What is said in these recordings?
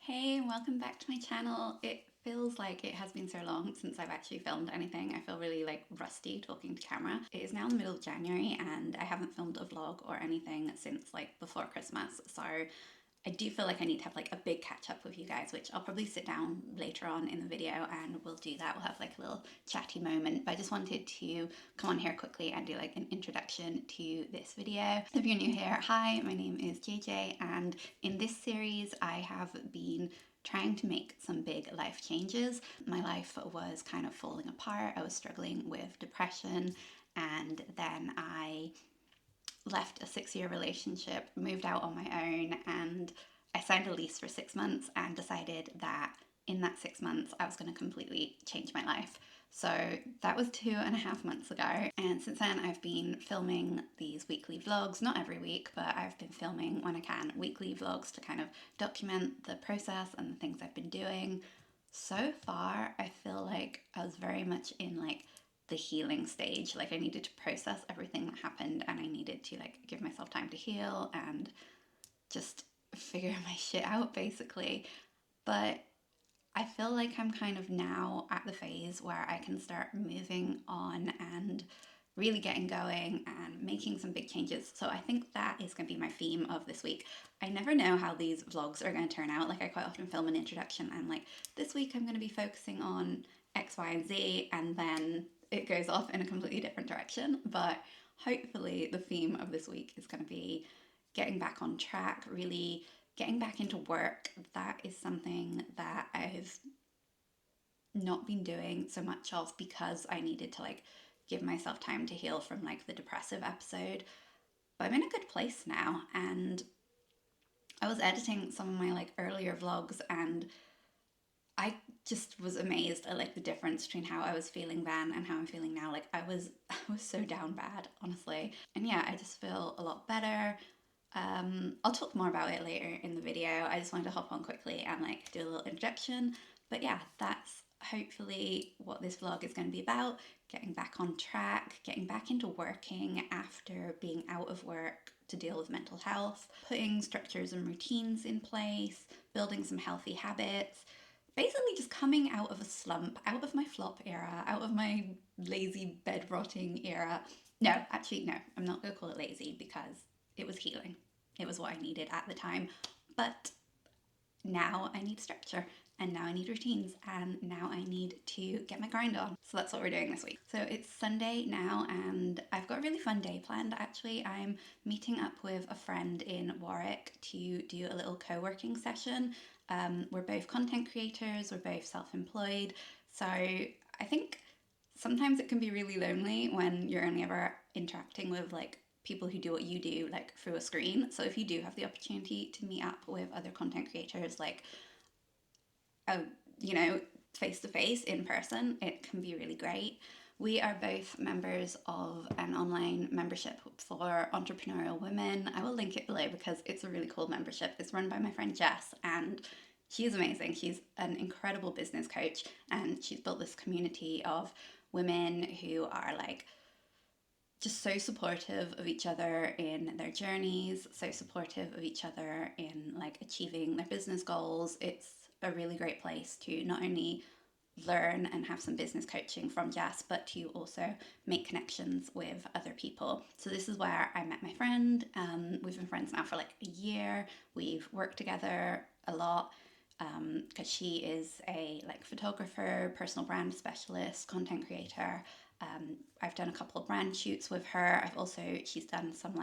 Hey, and welcome back to my channel. It feels like it has been so long since I've actually filmed anything. I feel really rusty talking to camera. It is now the middle of January and I haven't filmed a vlog or anything since before Christmas. So I do feel like I need to have a big catch up with you guys, which I'll probably sit down later on in the video and we'll do that. We'll have a little chatty moment. But I just wanted to come on here quickly and do an introduction to this video. If you're new here, hi, my name is JJ, and in this series I have been trying to make some big life changes. My life was kind of falling apart. I was struggling with depression, and then I left a 6-year relationship, moved out on my own, and I signed a lease for 6 months and decided that in that 6 months I was going to completely change my life. So that was 2.5 months ago, and since then I've been filming these weekly vlogs, not every week, but I've been filming when I can weekly vlogs to kind of document the process and the things I've been doing. So far I feel like I was very much in the healing stage. I needed to process everything that happened and I needed to give myself time to heal and just figure my shit out basically. But I feel like I'm kind of now at the phase where I can start moving on and really getting going and making some big changes. So I think that is going to be my theme of this week. I never know how these vlogs are going to turn out. I quite often film an introduction and this week I'm going to be focusing on X, Y, and Z, and then it goes off in a completely different direction. But hopefully the theme of this week is going to be getting back on track, really getting back into work. That is something that I've not been doing so much of because I needed to give myself time to heal from the depressive episode. But I'm in a good place now, and I was editing some of my earlier vlogs and I just was amazed at the difference between how I was feeling then and how I'm feeling now. I was so down bad, honestly. And yeah, I just feel a lot better. I'll talk more about it later in the video. I just wanted to hop on quickly and do a little introduction. But yeah, that's hopefully what this vlog is going to be about. Getting back on track, getting back into working after being out of work to deal with mental health, putting structures and routines in place, building some healthy habits, basically just coming out of a slump, out of my flop era, out of my lazy bed rotting era. No, actually, no, I'm not going to call it lazy because it was healing. It was what I needed at the time. But now I need structure, and now I need routines, and now I need to get my grind on. So that's what we're doing this week. So it's Sunday now and I've got a really fun day planned. Actually, I'm meeting up with a friend in Warwick to do a little co-working session. We're both content creators, we're both self-employed. So I think sometimes it can be really lonely when you're only ever interacting with people who do what you do through a screen. So if you do have the opportunity to meet up with other content creators oh, you know, face to face in person, it can be really great. We are both members of an online membership for entrepreneurial women. I will link it below because it's a really cool membership. It's run by my friend Jess and she's amazing. She's an incredible business coach and she's built this community of women who are just so supportive of each other in their journeys, so supportive of each other in achieving their business goals. It's a really great place to not only learn and have some business coaching from Jess, but to also make connections with other people. So this is where I met my friend. We've been friends now for a year. We've worked together a lot because she is a photographer, personal brand specialist, content creator. I've done a couple of brand shoots with her. She's done some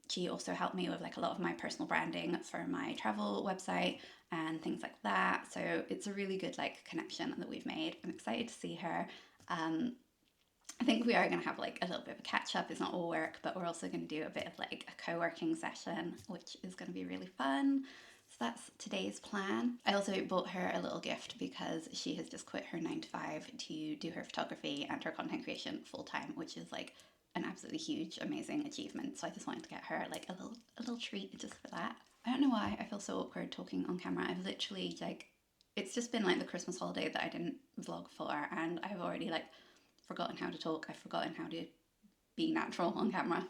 she also helped me with a lot of my personal branding for my travel website and things like that. So it's a really good connection that we've made. I'm excited to see her. I think we are going to have a little bit of a catch up. It's not all work, but we're also going to do a bit of a co-working session, which is going to be really fun. So that's today's plan. I also bought her a little gift because she has just quit her 9 to 5 to do her photography and her content creation full time, which is an absolutely huge, amazing achievement. So I just wanted to get her a little treat just for that. I don't know why I feel so awkward talking on camera. I've literally it's just been the Christmas holiday that I didn't vlog for, and I've already forgotten how to talk. I've forgotten how to be natural on camera.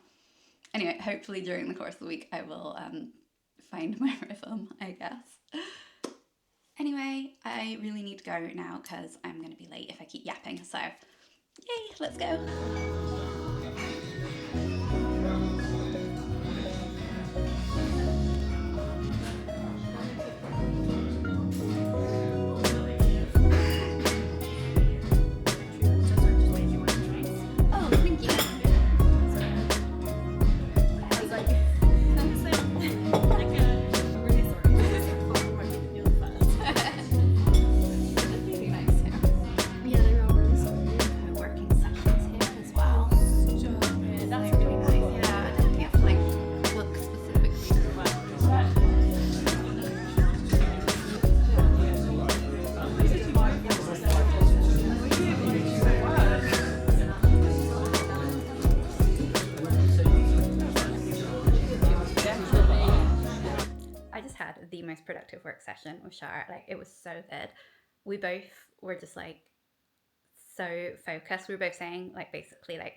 Anyway, hopefully during the course of the week I will find my rhythm, I guess. Anyway, I really need to go now because I'm going to be late if I keep yapping. So, yay, let's go. Oh, thank you. Really nice here. Co-working sessions here as well. That's really nice. Yeah, I don't think it's like book specifically as well. I just had the most productive work session with Shar. Like, it was so good. We both were just like so focused. We were both saying, like, basically, like,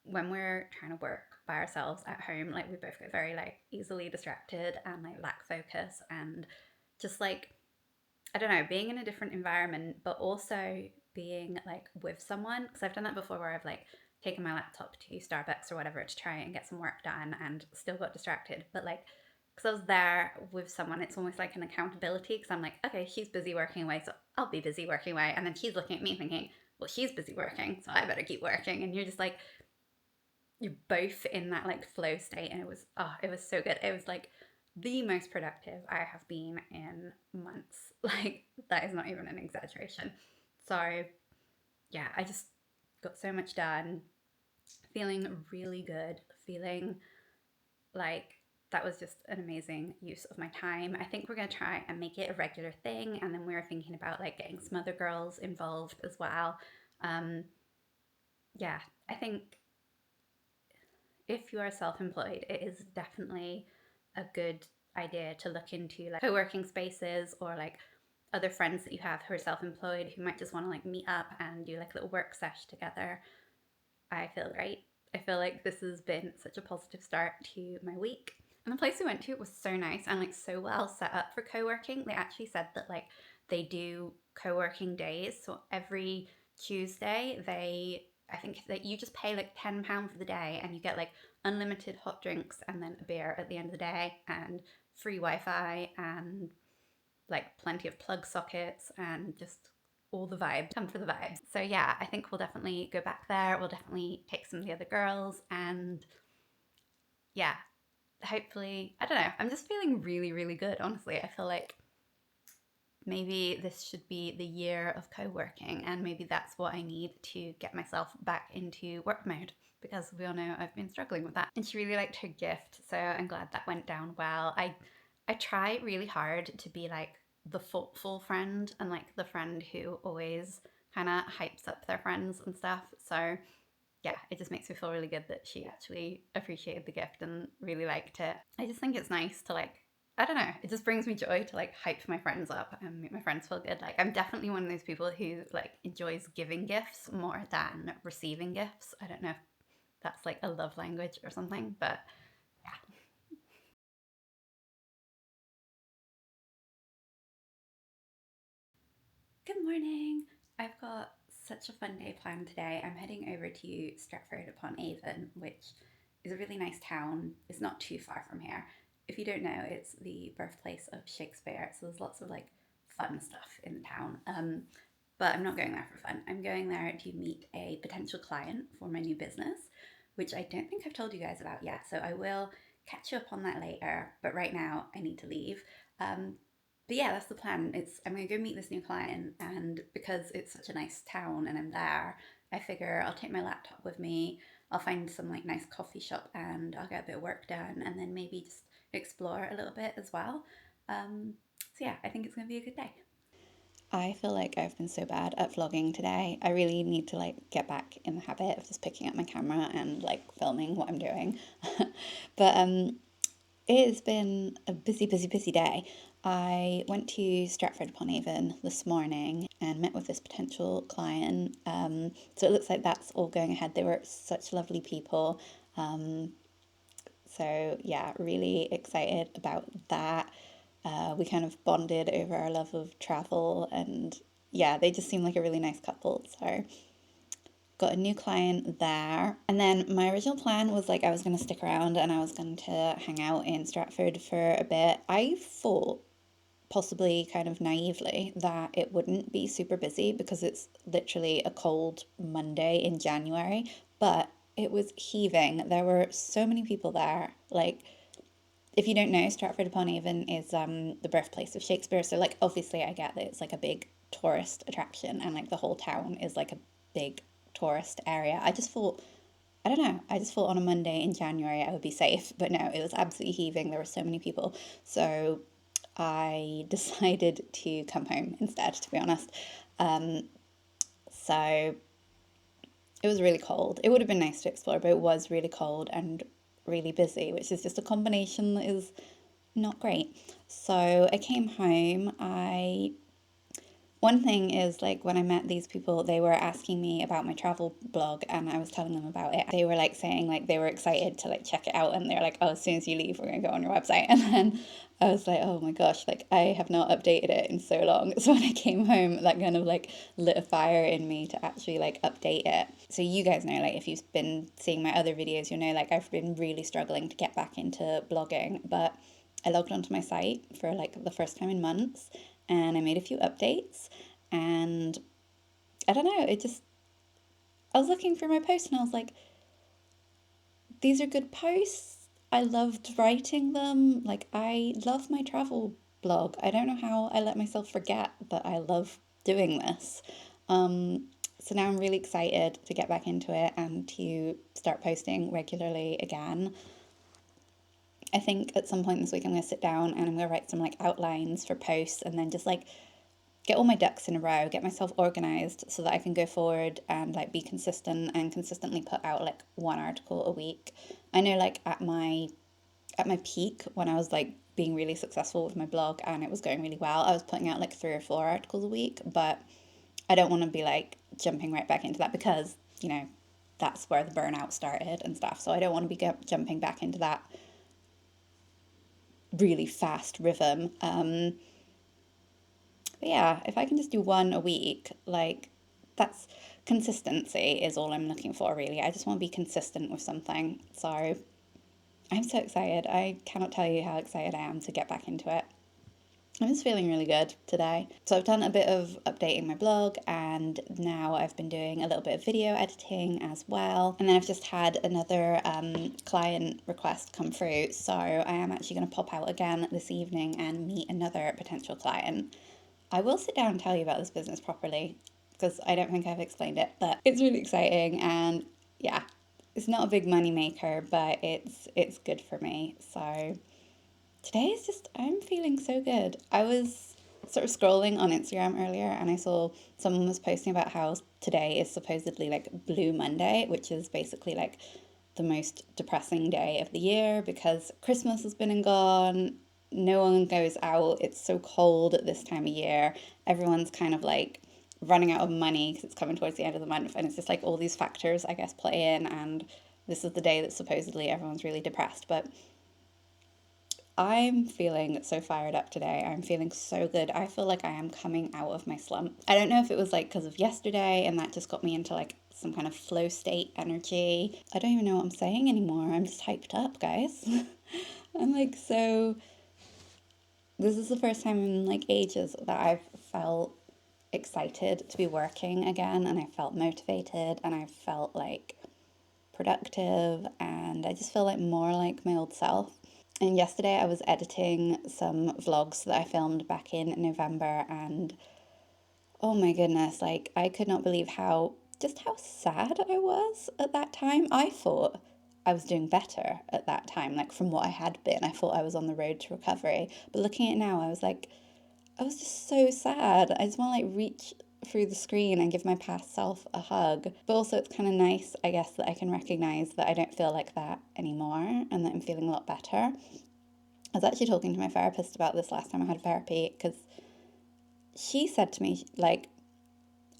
when we're trying to work by ourselves at home, like, we both get very like easily distracted and like lack focus, and just like, I don't know, being in a different environment, but also being like with someone, because I've done that before where I've like taken my laptop to Starbucks or whatever to try and get some work done and still got distracted. But like, because I was there with someone, it's almost like an accountability, because I'm like, okay, she's busy working away, so I'll be busy working away. And then she's looking at me thinking, well, she's busy working, so I better keep working. And you're just like, you're both in that like flow state. And it was so good. It was like the most productive I have been in months. Like, that is not even an exaggeration. So yeah, I just got so much done, feeling really good, feeling like that was just an amazing use of my time. I think we're going to try and make it a regular thing. And then we were thinking about like getting some other girls involved as well. Yeah, I think if you are self-employed, it is definitely a good idea to look into like co-working spaces, or like other friends that you have who are self-employed who might just want to like meet up and do like a little work sesh together. I feel great. I feel like this has been such a positive start to my week. And the place we went to was so nice and like so well set up for co-working. They actually said that like they do co-working days. So every Tuesday, I think that you just pay like £10 for the day and you get like unlimited hot drinks and then a beer at the end of the day, and free Wi-Fi and like plenty of plug sockets and just all the vibes. Come for the vibes. So yeah, I think we'll definitely go back there. We'll definitely take some of the other girls, and yeah, hopefully, I don't know, I'm just feeling really, really good, honestly. I feel like maybe this should be the year of co-working, and maybe that's what I need to get myself back into work mode, because we all know I've been struggling with that. And she really liked her gift, so I'm glad that went down well. I try really hard to be like the thoughtful friend and like the friend who always kind of hypes up their friends and stuff. So yeah, it just makes me feel really good that she actually appreciated the gift and really liked it. I just think it's nice to like, I don't know, it just brings me joy to like hype my friends up and make my friends feel good. Like, I'm definitely one of those people who like enjoys giving gifts more than receiving gifts. I don't know if that's like a love language or something, but yeah. Good morning. I've got such a fun day planned today. I'm heading over to Stratford upon Avon, which is a really nice town. It's not too far from here. If you don't know, it's the birthplace of Shakespeare, so there's lots of like fun stuff in the town. But I'm not going there for fun. I'm going there to meet a potential client for my new business, which I don't think I've told you guys about yet. So I will catch you up on that later. But right now, I need to leave. But yeah, that's the plan. I'm gonna go meet this new client, and because it's such a nice town and I'm there, I figure I'll take my laptop with me. I'll find some like nice coffee shop and I'll get a bit of work done, and then maybe just explore a little bit as well. So yeah, I think it's gonna be a good day. I feel like I've been so bad at vlogging today. I really need to like get back in the habit of just picking up my camera and like filming what I'm doing. But it has been a busy, busy, busy day. I went to Stratford upon Avon this morning and met with this potential client. So it looks like that's all going ahead. They were such lovely people. So yeah, really excited about that. We kind of bonded over our love of travel, and yeah, they just seem like a really nice couple. So got a new client there. And then my original plan was like I was going to stick around and I was going to hang out in Stratford for a bit. I thought, possibly kind of naively, that it wouldn't be super busy because it's literally a cold Monday in January, but it was heaving. There were so many people there. Like, if you don't know, Stratford upon Avon is the birthplace of Shakespeare. So like obviously I get that it's like a big tourist attraction and like the whole town is like a big tourist area. I just thought, I don't know, I just thought on a Monday in January I would be safe, but no, it was absolutely heaving. There were so many people. So I decided to come home instead, to be honest. So it was really cold. It would have been nice to explore, but it was really cold and really busy, which is just a combination that is not great. So I came home. One thing is, like, when I met these people, they were asking me about my travel blog and I was telling them about it. They were like saying like they were excited to like check it out, and they're like, oh, as soon as you leave, we're gonna go on your website. And then I was like, oh my gosh, like I have not updated it in so long. So when I came home, that kind of like lit a fire in me to actually like update it. So you guys know, like if you've been seeing my other videos, you know like I've been really struggling to get back into blogging, but I logged onto my site for like the first time in months and I made a few updates, and I don't know, it just, I was looking for my post and I was like, these are good posts. I loved writing them. Like, I love my travel blog. I don't know how I let myself forget that I love doing this. So now I'm really excited to get back into it and to start posting regularly again. I think at some point this week I'm going to sit down and I'm going to write some like outlines for posts and then just like get all my ducks in a row, get myself organized so that I can go forward and like be consistent and consistently put out like one article a week. I know like at my peak when I was like being really successful with my blog and it was going really well, I was putting out like 3 or 4 articles a week, but I don't want to be like jumping right back into that because, you know, that's where the burnout started and stuff. So I don't want to be jumping back into that really fast rhythm. But yeah, if I can just do one a week, like that's consistency is all I'm looking for, really. I just want to be consistent with something. So I'm so excited. I cannot tell you how excited I am to get back into it. I'm just feeling really good today. So I've done a bit of updating my blog and now I've been doing a little bit of video editing as well. And then I've just had another client request come through. So I am actually going to pop out again this evening and meet another potential client. I will sit down and tell you about this business properly because I don't think I've explained it, but it's really exciting and yeah, it's not a big money maker, but it's good for me. So today is just, I'm feeling so good. I was sort of scrolling on Instagram earlier and I saw someone was posting about how today is supposedly like Blue Monday, which is basically like the most depressing day of the year because Christmas has been and gone. No one goes out. It's so cold at this time of year. Everyone's kind of like running out of money because it's coming towards the end of the month. And it's just like all these factors, I guess, play in. And this is the day that supposedly everyone's really depressed. But I'm feeling so fired up today. I'm feeling so good. I feel like I am coming out of my slump. I don't know if it was like because of yesterday and that just got me into like some kind of flow state energy. I don't even know what I'm saying anymore. I'm just hyped up, guys. I'm like so. This is the first time in like ages that I've felt excited to be working again and I felt motivated and I felt like productive and I just feel like more like my old self. And yesterday I was editing some vlogs that I filmed back in November and oh my goodness, like I could not believe how sad I was at that time. I thought I was doing better at that time, like from what I had been. I thought I was on the road to recovery. But looking at it now, I was like, I was just so sad. I just want to like reach through the screen and give my past self a hug. But also it's kind of nice, I guess, that I can recognize that I don't feel like that anymore and that I'm feeling a lot better. I was actually talking to my therapist about this last time I had therapy because she said to me, like,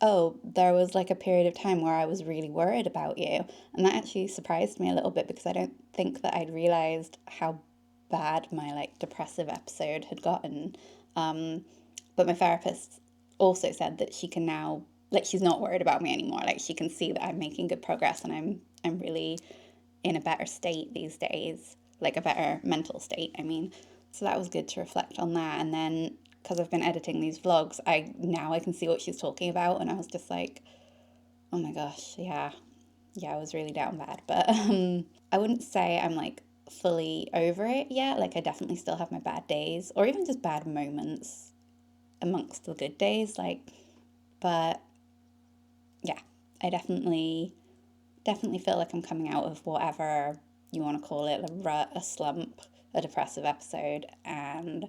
oh, there was like a period of time where I was really worried about you. And that actually surprised me a little bit because I don't think that I'd realized how bad my like depressive episode had gotten. But my therapist also said that she can now, like, she's not worried about me anymore. Like, she can see that I'm making good progress and I'm really in a better state these days, like a better mental state, I mean. So that was good to reflect on that. And then because I've been editing these vlogs, I can see what she's talking about, and I was just like, oh my gosh, yeah, I was really down bad. But I wouldn't say I'm like fully over it yet. Like, I definitely still have my bad days, or even just bad moments amongst the good days. Like, but yeah, I definitely feel like I'm coming out of whatever you want to call it, a rut, a slump, a depressive episode, and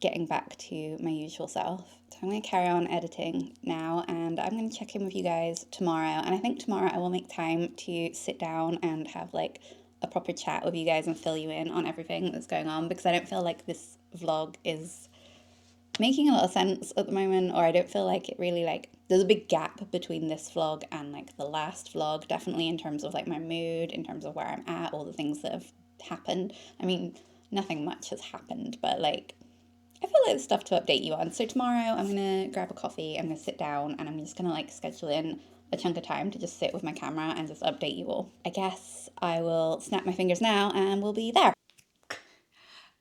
getting back to my usual self. So I'm going to carry on editing now, and I'm going to check in with you guys tomorrow. And I think tomorrow I will make time to sit down and have like a proper chat with you guys and fill you in on everything that's going on, because I don't feel like this vlog is making a lot of sense at the moment, or I don't feel like it really, like, there's a big gap between this vlog and like the last vlog, definitely in terms of like my mood, in terms of where I'm at, all the things that have happened. I mean, nothing much has happened, but like, I feel like there's stuff to update you on. So tomorrow I'm gonna grab a coffee, I'm gonna sit down, and I'm just gonna like schedule in a chunk of time to just sit with my camera and just update you all. I guess I will snap my fingers now and we'll be there.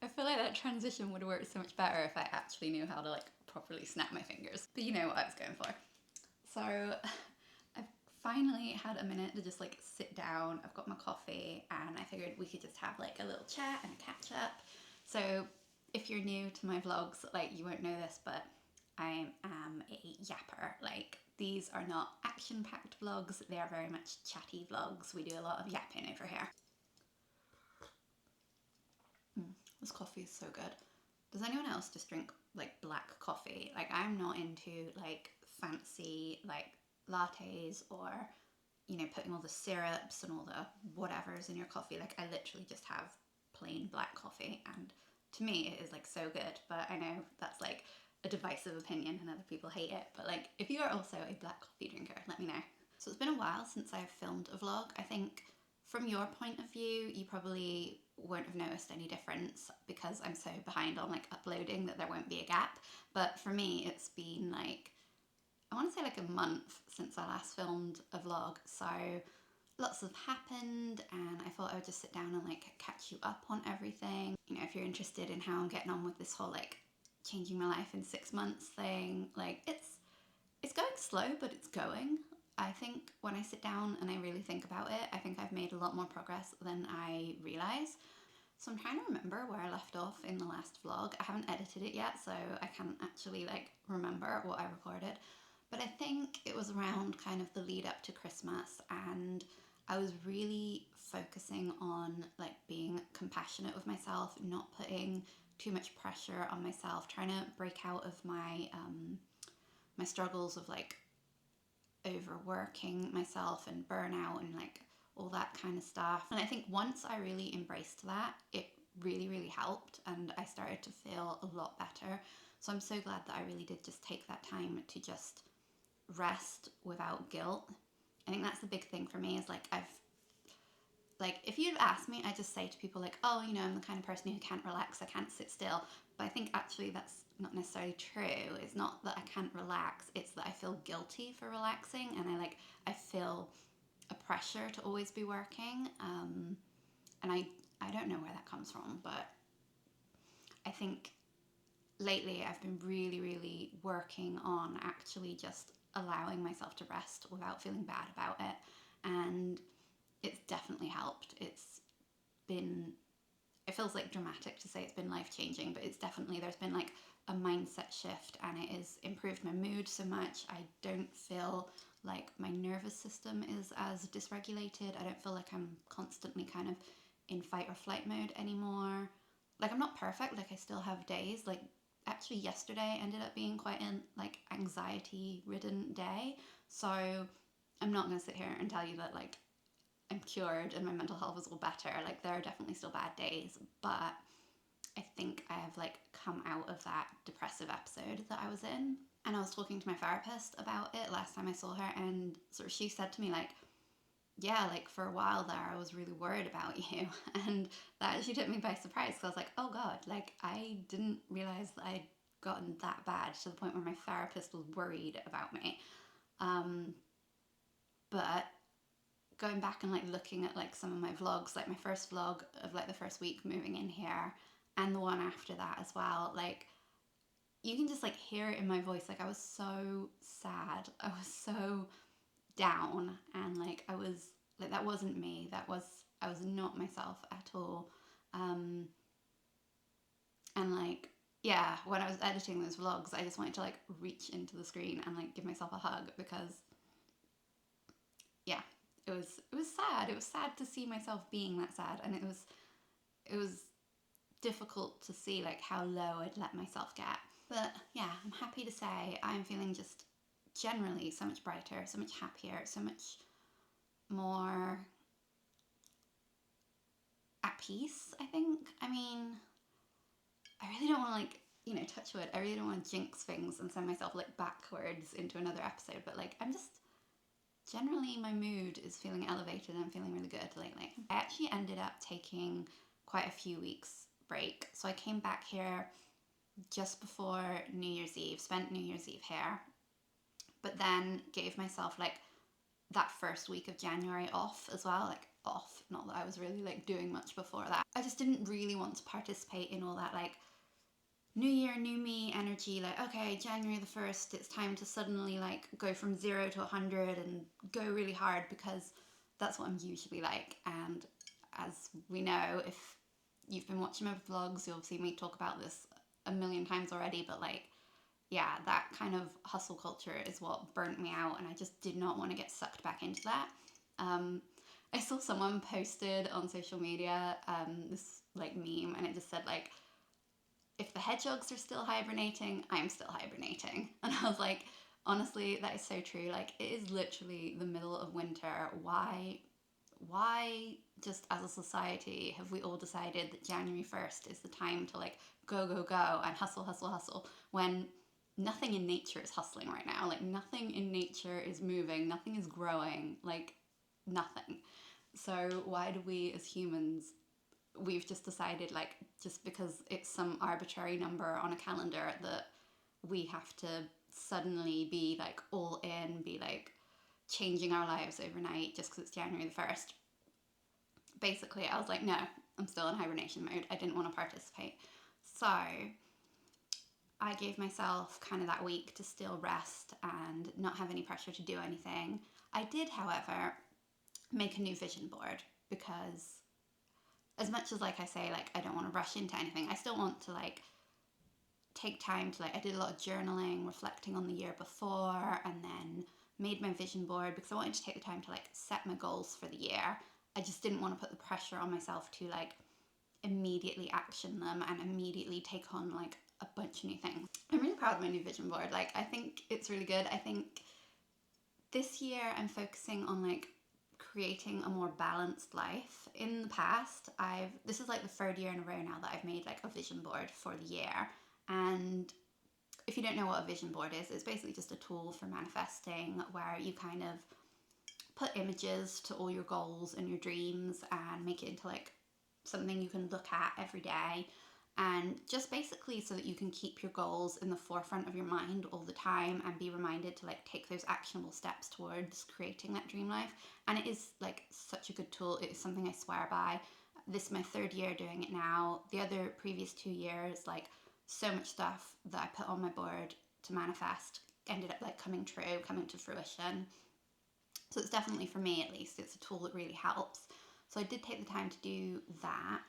I feel like that transition would have worked so much better if I actually knew how to like properly snap my fingers. But you know what I was going for. So I've finally had a minute to just like sit down. I've got my coffee and I figured we could just have like a little chat and a catch up. So if you're new to my vlogs, like, you won't know this, but I am a yapper. Like, these are not action-packed vlogs, they are very much chatty vlogs. We do a lot of yapping over here. This coffee is so good. Does anyone else just drink like black coffee? Like, I'm not into like fancy like lattes, or, you know, putting all the syrups and all the whatevers in your coffee. Like, I literally just have plain black coffee, and to me it is like so good. But I know that's like a divisive opinion and other people hate it. But like, if you are also a black coffee drinker, let me know. So it's been a while since I've filmed a vlog. I think from your point of view, you probably won't have noticed any difference because I'm so behind on like uploading that there won't be a gap. But for me, it's been like, I want to say like a month since I last filmed a vlog. So lots have happened, and I thought I would just sit down and like catch you up on everything. You know, if you're interested in how I'm getting on with this whole like changing my life in 6 months thing, like, it's going slow, but it's going. I think when I sit down and I really think about it, I think I've made a lot more progress than I realise. So I'm trying to remember where I left off in the last vlog. I haven't edited it yet, so I can't actually like remember what I recorded. But I think it was around kind of the lead up to Christmas, and I was really focusing on like being compassionate with myself, not putting too much pressure on myself, trying to break out of my struggles of like overworking myself and burnout and like all that kind of stuff. And I think once I really embraced that, it really, really helped, and I started to feel a lot better. So I'm so glad that I really did just take that time to just rest without guilt. I think that's the big thing for me, is like, if you'd asked me, I just say to people like, oh, you know, I'm the kind of person who can't relax, I can't sit still. But I think actually that's not necessarily true. It's not that I can't relax, it's that I feel guilty for relaxing, and I feel a pressure to always be working. And I don't know where that comes from, but I think lately I've been really, really working on actually just allowing myself to rest without feeling bad about it. And it's definitely helped. It feels like dramatic to say it's been life changing, but it's definitely, there's been like a mindset shift, and it has improved my mood so much. I don't feel like my nervous system is as dysregulated. I don't feel like I'm constantly kind of in fight or flight mode anymore. Like, I'm not perfect, like I still have days. Like, actually yesterday ended up being quite an like anxiety ridden day. So I'm not going to sit here and tell you that like I'm cured and my mental health is all better. Like, there are definitely still bad days, but I think I have like come out of that depressive episode that I was in. And I was talking to my therapist about it last time I saw her, and sort of she said to me like, yeah, like for a while there, I was really worried about you. And that actually took me by surprise because I was like, oh God, like I didn't realize that I'd gotten that bad to the point where my therapist was worried about me. Um, but going back and like looking at like some of my vlogs, like my first vlog of like the first week moving in here and the one after that as well, like you can just like hear it in my voice. Like I was so sad. I was so down and like I was like that wasn't me. I was not myself at all. Um and like yeah, when I was editing those vlogs, I just wanted to like reach into the screen and like give myself a hug because yeah, it was sad. It was sad to see myself being that sad, and it was difficult to see like how low I'd let myself get. But yeah, I'm happy to say I'm feeling just generally so much brighter, so much happier, so much more at peace, I think. I mean, I really don't want to like, touch wood. I really don't want to jinx things and send myself like backwards into another episode, but like I'm just generally my mood is feeling elevated and I'm feeling really good lately. I actually ended up taking quite a few weeks break. So I came back here just before New Year's Eve, spent New Year's Eve here, but then gave myself like that first week of January off as well, like off, not that I was really like doing much before that. I just didn't really want to participate in all that like new year, new me energy, like okay, January the 1st, it's time to suddenly like go from 0 to 100 and go really hard, because that's what I'm usually like. And as we know, if you've been watching my vlogs, you'll see me talk about this a million times already, but like yeah, that kind of hustle culture is what burnt me out, and I just did not want to get sucked back into that. Um, I saw someone posted on social media this like meme, and it just said like, "If the hedgehogs are still hibernating, I'm still hibernating," and I was like, honestly, that is so true. Like it is literally the middle of winter. Why just as a society have we all decided that January 1st is the time to like go and hustle hustle hustle when nothing in nature is hustling right now? Like nothing in nature is moving, nothing is growing, like nothing. So why do we as humans, we've just decided like just because it's some arbitrary number on a calendar that we have to suddenly be like all in, be like changing our lives overnight just because it's January the 1st. Basically, I was like, no, I'm still in hibernation mode. I didn't want to participate. So I gave myself kind of that week to still rest and not have any pressure to do anything. I did, however, make a new vision board because as much as like I say, like I don't want to rush into anything, I still want to like take time to like, I did a lot of journaling, reflecting on the year before, and then made my vision board because I wanted to take the time to like set my goals for the year. I just didn't want to put the pressure on myself to like immediately action them and immediately take on like a bunch of new things. I'm really proud of my new vision board. Like I think it's really good. I think this year I'm focusing on like creating a more balanced life. In the past, this is like the third year in a row now that I've made like a vision board for the year. And if you don't know what a vision board is, it's basically just a tool for manifesting where you kind of put images to all your goals and your dreams and make it into like something you can look at every day, and just basically so that you can keep your goals in the forefront of your mind all the time and be reminded to like take those actionable steps towards creating that dream life. And it is like such a good tool. It is something I swear by. This is my third year doing it now. The other previous 2 years, like so much stuff that I put on my board to manifest ended up like coming true, coming to fruition. So it's definitely, for me at least, it's a tool that really helps. So I did take the time to do that.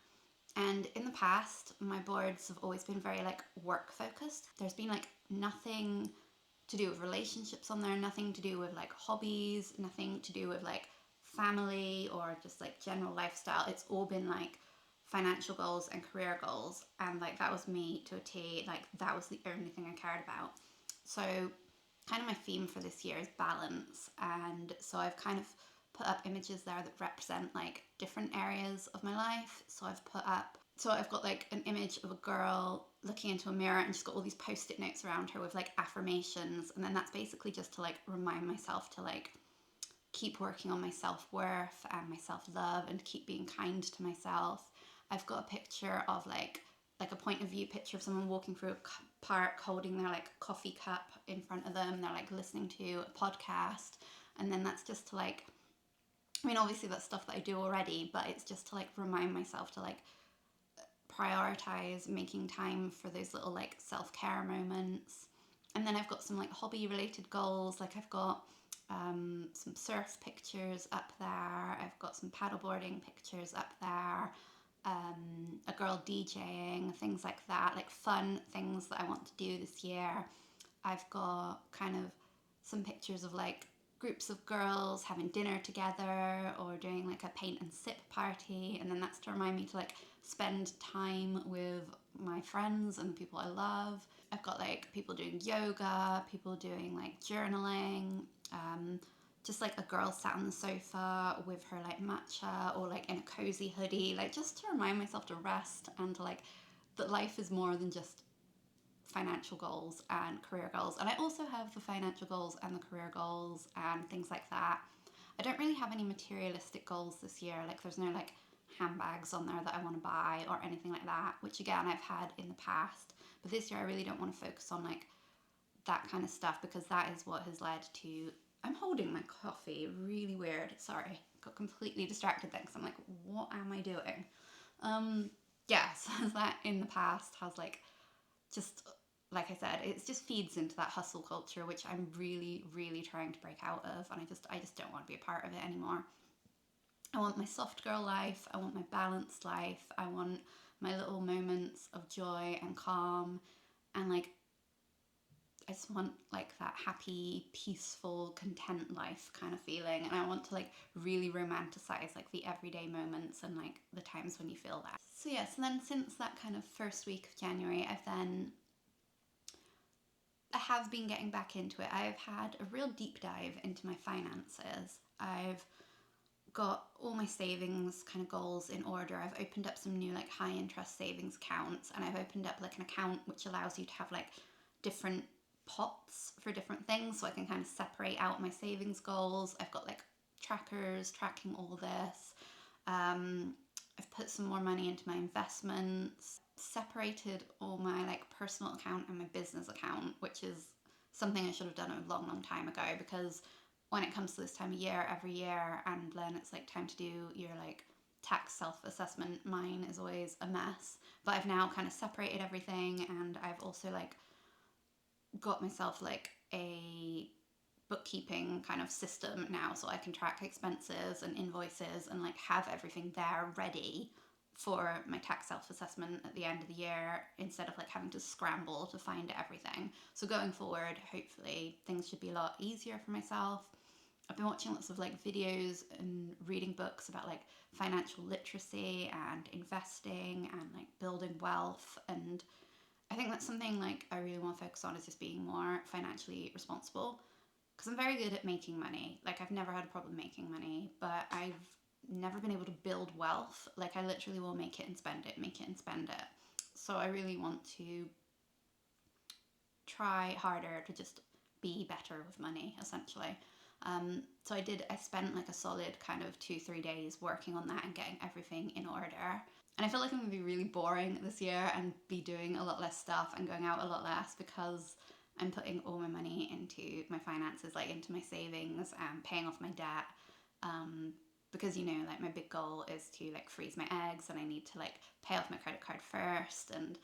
And in the past, my boards have always been very like work focused. There's been like nothing to do with relationships on there, nothing to do with like hobbies, nothing to do with like family or just like general lifestyle. It's all been like financial goals and career goals. And like that was me to a T. Like that was the only thing I cared about. So kind of my theme for this year is balance. And so I've kind of put up images there that represent like different areas of my life. So I've got like an image of a girl looking into a mirror and she's got all these post-it notes around her with like affirmations, and then that's basically just to like remind myself to like keep working on my self-worth and my self-love and keep being kind to myself. I've got a picture of like a point of view picture of someone walking through a park holding their like coffee cup in front of them. They're like listening to a podcast, and then that's just to like, I mean, obviously that's stuff that I do already, but it's just to like remind myself to like prioritize making time for those little like self-care moments. And then I've got some like hobby related goals. Like I've got some surf pictures up there, I've got some paddleboarding pictures up there, a girl DJing, things like that, like fun things that I want to do this year. I've got kind of some pictures of like groups of girls having dinner together or doing like a paint and sip party, and then that's to remind me to like spend time with my friends and the people I love. I've got like people doing yoga, people doing like journaling, just like a girl sat on the sofa with her like matcha or like in a cozy hoodie, like just to remind myself to rest and to like that life is more than just financial goals and career goals. And I also have the financial goals and the career goals and things like that. I don't really have any materialistic goals this year. Like there's no like handbags on there that I want to buy or anything like that, which again I've had in the past. But this year I really don't want to focus on like that kind of stuff, because that is what has led to, I'm holding my coffee, really weird, sorry, got completely distracted then because I'm like, what am I doing? Yeah, so that in the past has like just, like I said, it just feeds into that hustle culture, which I'm really, really trying to break out of, and I just don't want to be a part of it anymore. I want my soft girl life, I want my balanced life, I want my little moments of joy and calm, and like I just want like that happy, peaceful, content life kind of feeling, and I want to like really romanticize like the everyday moments and like the times when you feel that. So yeah, so then since that kind of first week of January, I have been getting back into it. I've had a real deep dive into my finances. I've got all my savings kind of goals in order. I've opened up some new like high interest savings accounts, and I've opened up like an account which allows you to have like different pots for different things, so I can kind of separate out my savings goals. I've got like trackers tracking all this. I've put some more money into my investments, separated all my like personal account and my business account, which is something I should have done a long, long time ago, because when it comes to this time of year, every year, and then it's like time to do your like tax self-assessment, mine is always a mess. But I've now kind of separated everything, and I've also like got myself like a bookkeeping kind of system now, so I can track expenses and invoices and like have everything there ready for my tax self-assessment at the end of the year, instead of like having to scramble to find everything. So going forward, hopefully things should be a lot easier for myself. I've been watching lots of like videos and reading books about like financial literacy and investing and like building wealth, and I think that's something like I really want to focus on, is just being more financially responsible, because I'm very good at making money. Like I've never had a problem making money, but I've never been able to build wealth. Like I literally will make it and spend it, make it and spend it. So I really want to try harder to just be better with money, essentially. So I spent like a solid kind of 2-3 days working on that and getting everything in order. And I feel like I'm gonna be really boring this year and be doing a lot less stuff and going out a lot less, because I'm putting all my money into my finances, like into my savings and paying off my debt. Because you know, like my big goal is to like freeze my eggs, and I need to like pay off my credit card first, and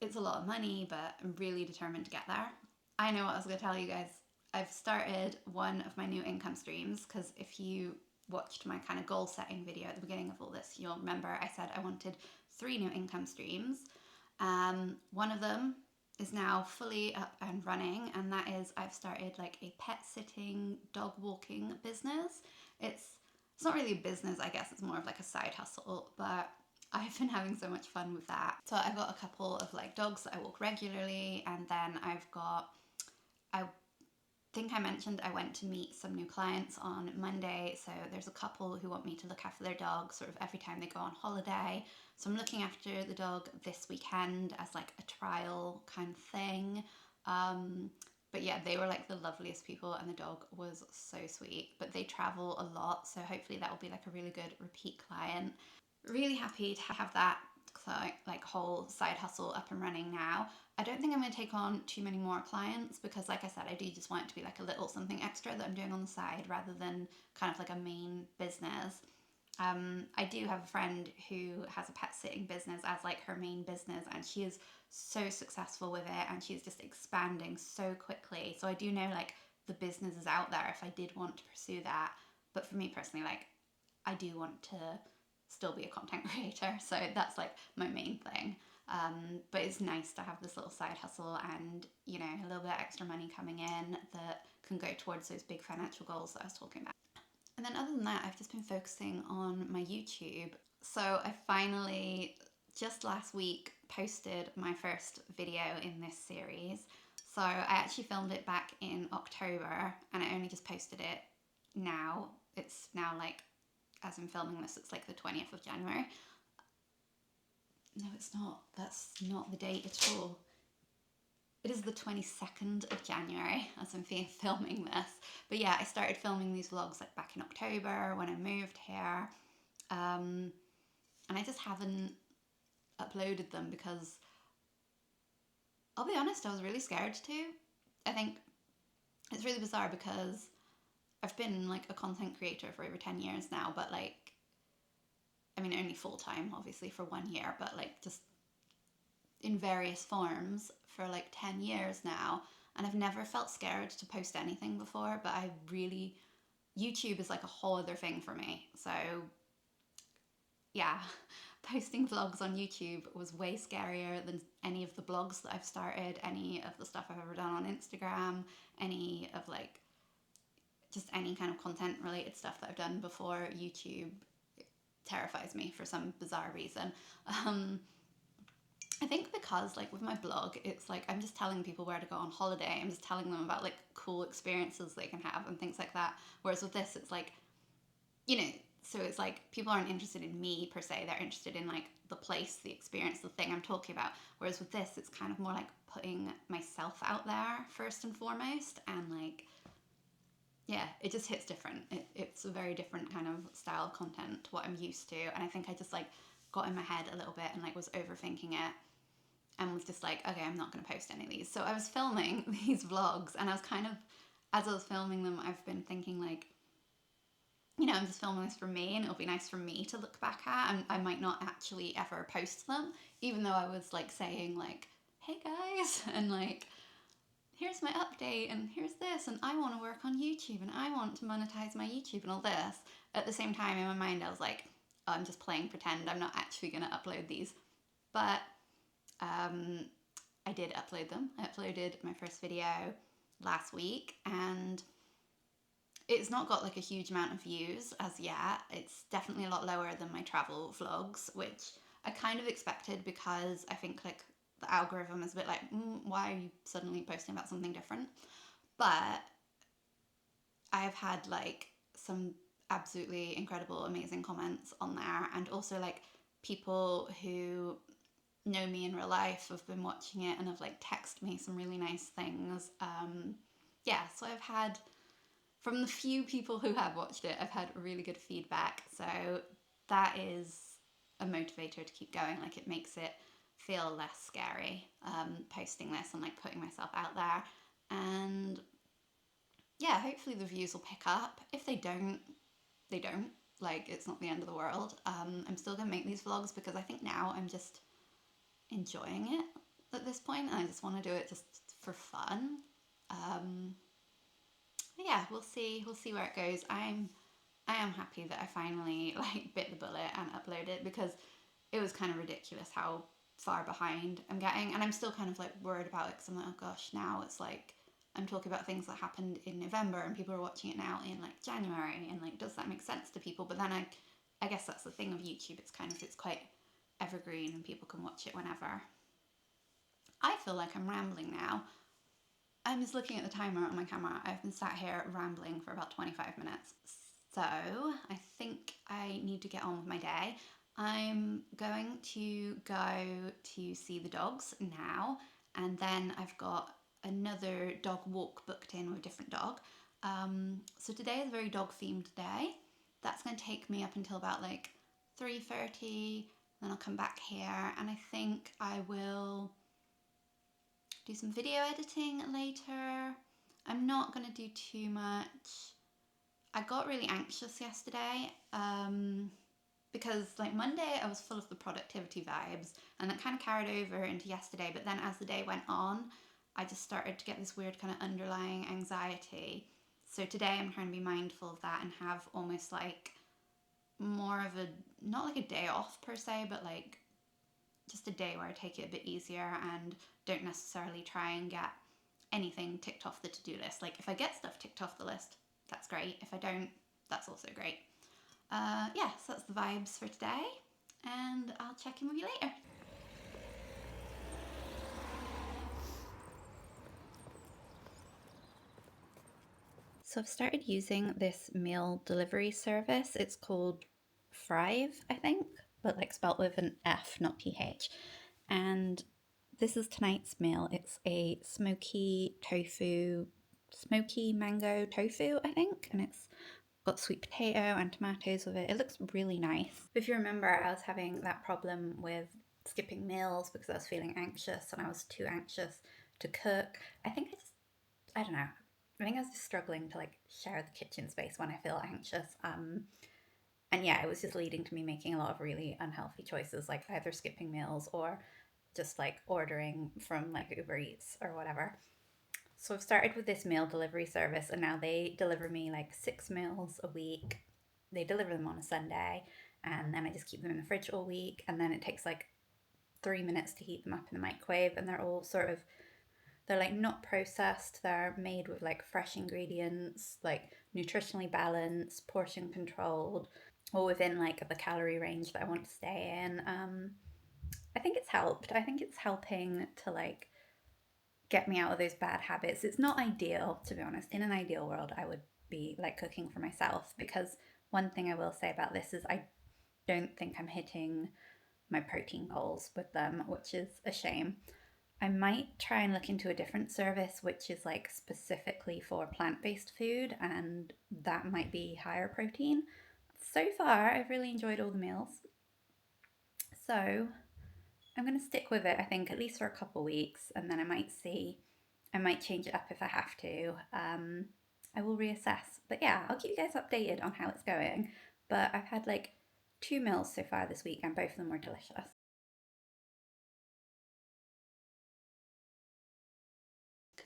it's a lot of money, but I'm really determined to get there. I know what I was going to tell you guys. I've started one of my new income streams, because if you watched my kind of goal setting video at the beginning of all this, you'll remember I said I wanted 3 new income streams. One of them is now fully up and running, and that is I've started like a pet sitting, dog walking business. It's not really a business, I guess it's more of like a side hustle, but I've been having so much fun with that. So I've got a couple of like dogs that I walk regularly, and then I think I mentioned I went to meet some new clients on Monday. So there's a couple who want me to look after their dog sort of every time they go on holiday. So I'm looking after the dog this weekend as like a trial kind of thing. But yeah, they were like the loveliest people, and the dog was so sweet. But they travel a lot, so hopefully that will be like a really good repeat client. Really happy to have that like whole side hustle up and running now. I don't think I'm going to take on too many more clients because, like I said, I do just want it to be like a little something extra that I'm doing on the side rather than kind of like a main business. I do have a friend who has a pet sitting business as like her main business, and she is so successful with it, and she's just expanding so quickly. So I do know like the business is out there if I did want to pursue that. But for me personally, like I do want to still be a content creator, so that's like my main thing. But it's nice to have this little side hustle and, you know, a little bit of extra money coming in that can go towards those big financial goals that I was talking about. And then other than that, I've just been focusing on my YouTube. So I finally, just last week, posted my first video in this series. So I actually filmed it back in October and I only just posted it now. It's now like, as I'm filming this, it's like the 20th of January. No, it's not. That's not the date at all. It is the 22nd of January as I'm filming this. But yeah, I started filming these vlogs like back in October when I moved here. And I just haven't uploaded them because, I'll be honest, I was really scared to. I think it's really bizarre because I've been like a content creator for over 10 years now, but like, I mean, only full time, obviously, for 1 year, but like just in various forms for like 10 years now. And I've never felt scared to post anything before, but I really, YouTube is like a whole other thing for me. So yeah, posting vlogs on YouTube was way scarier than any of the blogs that I've started, any of the stuff I've ever done on Instagram, any of like just any kind of content related stuff that I've done before. YouTube terrifies me for some bizarre reason. I think because like with my blog, it's like I'm just telling people where to go on holiday. I'm just telling them about like cool experiences they can have and things like that. Whereas with this, it's like, you know, so it's like people aren't interested in me per se. They're interested in like the place, the experience, the thing I'm talking about. Whereas with this, it's kind of more like putting myself out there first and foremost. And like, yeah, it just hits different. It's a very different kind of style of content to what I'm used to. And I think I just like got in my head a little bit and like was overthinking it and was just like, okay, I'm not going to post any of these. So I was filming these vlogs and I was kind of, as I was filming them, I've been thinking like, you know, I'm just filming this for me and it'll be nice for me to look back at, and I might not actually ever post them, even though I was like saying like, hey guys, and like, here's my update and here's this, and I want to work on YouTube and I want to monetize my YouTube and all this. At the same time in my mind I was like, oh, I'm just playing pretend, I'm not actually going to upload these. But I did upload them. I uploaded my first video last week and it's not got like a huge amount of views as yet. It's definitely a lot lower than my travel vlogs, which I kind of expected because I think like the algorithm is a bit like, why are you suddenly posting about something different? But I have had like some absolutely incredible, amazing comments on there, and also like people who know me in real life have been watching it and have like texted me some really nice things. Yeah, so I've had, from the few people who have watched it, I've had really good feedback. So that is a motivator to keep going. Like it makes it feel less scary posting this and like putting myself out there. And yeah, hopefully the views will pick up. If they don't, they don't. Like it's not the end of the world. I'm still gonna make these vlogs because I think now I'm just enjoying it at this point and I just want to do it just for fun. Yeah, we'll see where it goes. I am happy that I finally like bit the bullet and uploaded, because it was kind of ridiculous how far behind I'm getting, and I'm still kind of like worried about it because I'm like, oh gosh, now it's like I'm talking about things that happened in November and people are watching it now in like January, and like does that make sense to people? But then I guess that's the thing of YouTube, it's quite evergreen and people can watch it whenever. I feel like I'm rambling now. I'm just looking at the timer on my camera. I've been sat here rambling for about 25 minutes. So I think I need to get on with my day. I'm going to go to see the dogs now, and then I've got another dog walk booked in with a different dog. So today is a very dog themed day. That's going to take me up until about like 3:30. Then I'll come back here, and I think I will do some video editing later. I'm not going to do too much. I got really anxious yesterday because like Monday I was full of the productivity vibes, and that kind of carried over into yesterday. But then as the day went on, I just started to get this weird kind of underlying anxiety. So today I'm trying to be mindful of that and have almost like more of a, not like a day off per se, but like just a day where I take it a bit easier and don't necessarily try and get anything ticked off the to-do list. Like if I get stuff ticked off the list, that's great. If I don't, that's also great. Yeah, so that's the vibes for today, and I'll check in with you later. So I've started using this meal delivery service. It's called Thrive, I think, but like spelt with an F, not PH. And this is tonight's meal. It's a smoky mango tofu, I think, and it's got sweet potato and tomatoes with it. It looks really nice. If you remember, I was having that problem with skipping meals because I was feeling anxious and I was too anxious to cook. I don't know. I think I was just struggling to like share the kitchen space when I feel anxious. And yeah, it was just leading to me making a lot of really unhealthy choices, like either skipping meals or just like ordering from like Uber Eats or whatever. So I've started with this meal delivery service, and now they deliver me like 6 meals a week. They deliver them on a Sunday, and then I just keep them in the fridge all week. And then it takes like 3 minutes to heat them up in the microwave, and they're all sort of, they're like not processed. They're made with like fresh ingredients, like nutritionally balanced, portion controlled, all within like the calorie range that I want to stay in. I think it's helped. I think it's helping to like get me out of those bad habits. It's not ideal, to be honest. In an ideal world, I would be like cooking for myself, because one thing I will say about this is I don't think I'm hitting my protein goals with them, which is a shame. I might try and look into a different service which is like specifically for plant-based food, and that might be higher protein. So far, I've really enjoyed all the meals. So I'm going to stick with it, I think, at least for a couple weeks, and then I might see. I might change it up if I have to. I will reassess. But yeah, I'll keep you guys updated on how it's going. But I've had like 2 meals so far this week, and both of them were delicious.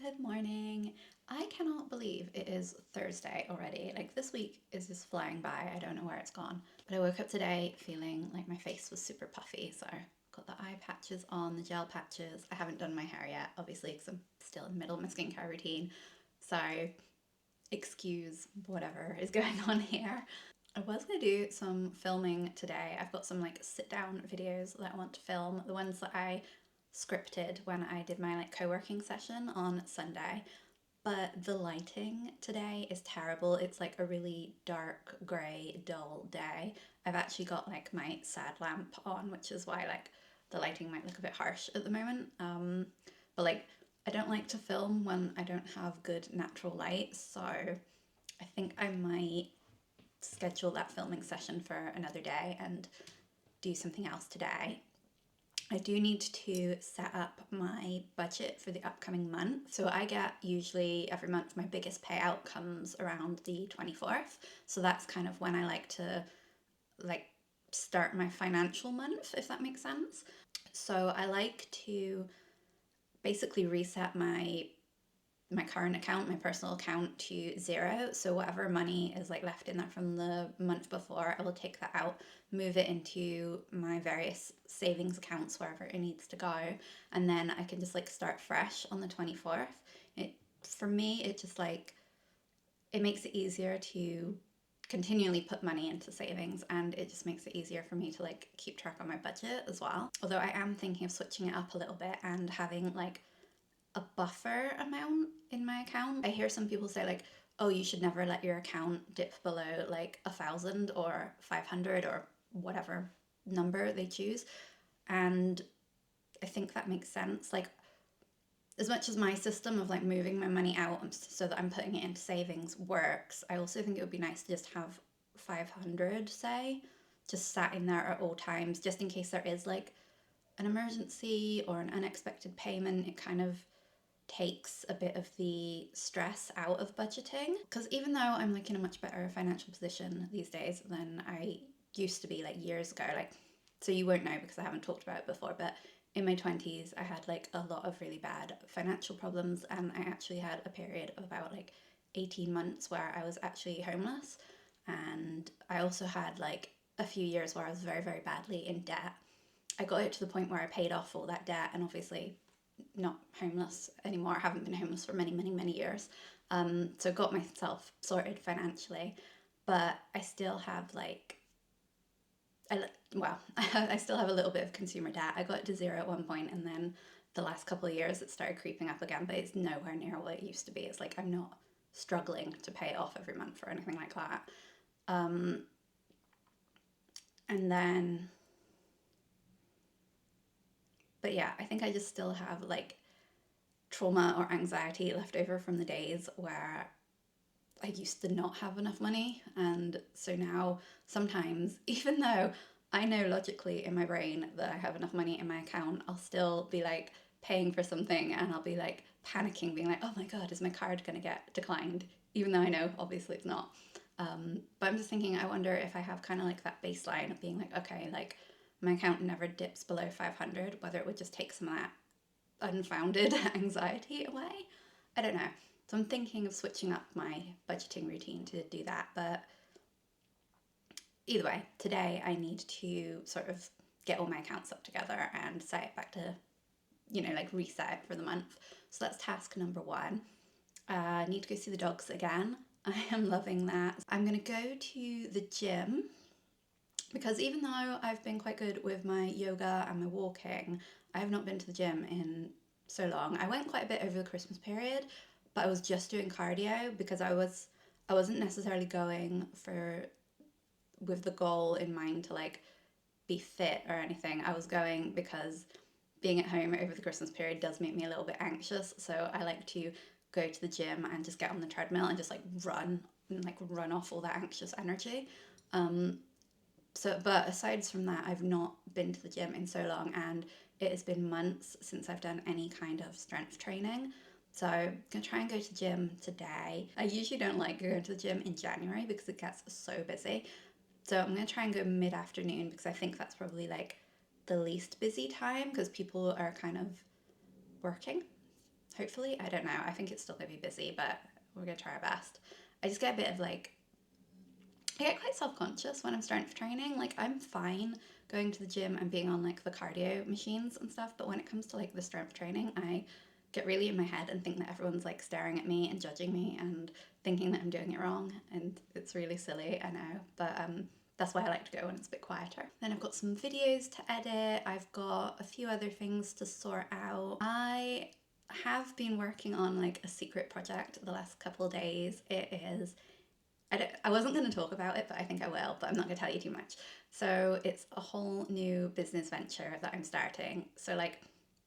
Good morning. I cannot believe it is Thursday already. Like this week is just flying by. I don't know where it's gone. But I woke up today feeling like my face was super puffy. So I've got the eye patches on, the gel patches. I haven't done my hair yet, obviously, because I'm still in the middle of my skincare routine. So excuse whatever is going on here. I was going to do some filming today. I've got some like sit down videos that I want to film, the ones that I scripted when I did my like co-working session on Sunday. But the lighting today is terrible. It's like a really dark, grey, dull day. I've actually got like my sad lamp on, which is why like the lighting might look a bit harsh at the moment. But like I don't like to film when I don't have good natural light, so I think I might schedule that filming session for another day and do something else today. I do need to set up my budget for the upcoming month. So I get usually every month my biggest payout comes around the 24th. So that's kind of when I like to like start my financial month, if that makes sense. So I like to basically reset my current account, my personal account, to zero. So whatever money is like left in there from the month before, I will take that out, move it into my various savings accounts wherever it needs to go, and then I can just like start fresh on the 24th. It, for me, it just like it makes it easier to continually put money into savings, and it just makes it easier for me to like keep track of my budget as well. Although I am thinking of switching it up a little bit and having like a buffer amount in my account. I hear some people say like, oh, you should never let your account dip below like 1,000 or 500 or whatever number they choose. And I think that makes sense. Like as much as my system of like moving my money out so that I'm putting it into savings works, I also think it would be nice to just have 500, say, just sat in there at all times, just in case there is like an emergency or an unexpected payment. It kind of takes a bit of the stress out of budgeting. Because even though I'm like in a much better financial position these days than I used to be like years ago, like, so you won't know because I haven't talked about it before, but in my 20s, I had like a lot of really bad financial problems, and I actually had a period of about like 18 months where I was actually homeless. And I also had like a few years where I was very, very badly in debt. I got it to the point where I paid off all that debt, and obviously not homeless anymore. I haven't been homeless for many, many, many years. So got myself sorted financially, but I still have like, well, I still have a little bit of consumer debt. I got it to zero at one point, and then the last couple of years it started creeping up again, but it's nowhere near what it used to be. It's like I'm not struggling to pay it off every month or anything like that. Um, and then, but yeah, I think I just still have like trauma or anxiety left over from the days where I used to not have enough money. And so now, sometimes, even though I know logically in my brain that I have enough money in my account, I'll still be like paying for something and I'll be like panicking, being like, oh my God, is my card going to get declined? Even though I know obviously it's not. But I'm just thinking, I wonder if I have kind of like that baseline of being like, okay, like my account never dips below 500, whether it would just take some of that unfounded anxiety away. I don't know. So I'm thinking of switching up my budgeting routine to do that. But either way, today I need to sort of get all my accounts up together and set it back to, like reset it for the month. So that's task number one. I need to go see the dogs again. I am loving that. I'm going to go to the gym because even though I've been quite good with my yoga and my walking, I have not been to the gym in so long. I went quite a bit over the Christmas period, but I was just doing cardio because I wasn't necessarily going for with the goal in mind to like be fit or anything. I was going because being at home over the Christmas period does make me a little bit anxious, so I like to go to the gym and just get on the treadmill and just like run and like run off all that anxious energy. Um, but aside from that, I've not been to the gym in so long, and it has been months since I've done any kind of strength training. So I'm gonna try and go to the gym today. I usually don't like going to the gym in January because it gets so busy. So I'm gonna try and go mid-afternoon because I think that's probably like the least busy time because people are kind of working. Hopefully, I don't know. I think it's still gonna be busy, but we're gonna try our best. I just get a bit of like I get quite self conscious when I'm strength training. Like, I'm fine going to the gym and being on like the cardio machines and stuff, but when it comes to like the strength training, I get really in my head and think that everyone's like staring at me and judging me and thinking that I'm doing it wrong. And it's really silly, I know, but that's why I like to go when it's a bit quieter. Then I've got some videos to edit, I've got a few other things to sort out. I have been working on like a secret project the last couple of days. It is I wasn't going to talk about it, but I think I will, but I'm not going to tell you too much. So it's a whole new business venture that I'm starting. So like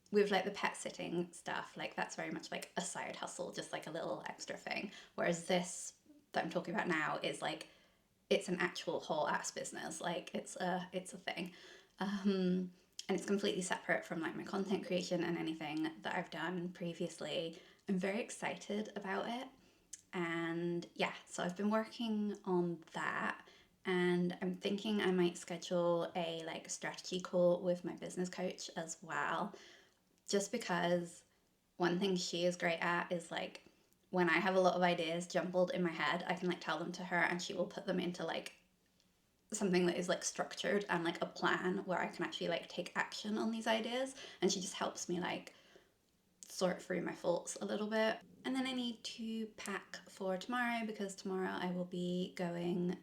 with like the pet sitting stuff, like that's very much like a side hustle, just like a little extra thing. Whereas this that I'm talking about now is like it's an actual whole ass business. Like it's a thing. And it's completely separate from like my content creation and anything that I've done previously. I'm very excited about it. And yeah, so I've been working on that, and I'm thinking I might schedule a like strategy call with my business coach as well, just because one thing she is great at is like when I have a lot of ideas jumbled in my head, I can like tell them to her and she will put them into like something that is like structured and like a plan where I can actually like take action on these ideas, and she just helps me like sort through my thoughts a little bit. And then I need to pack for tomorrow because tomorrow I will be going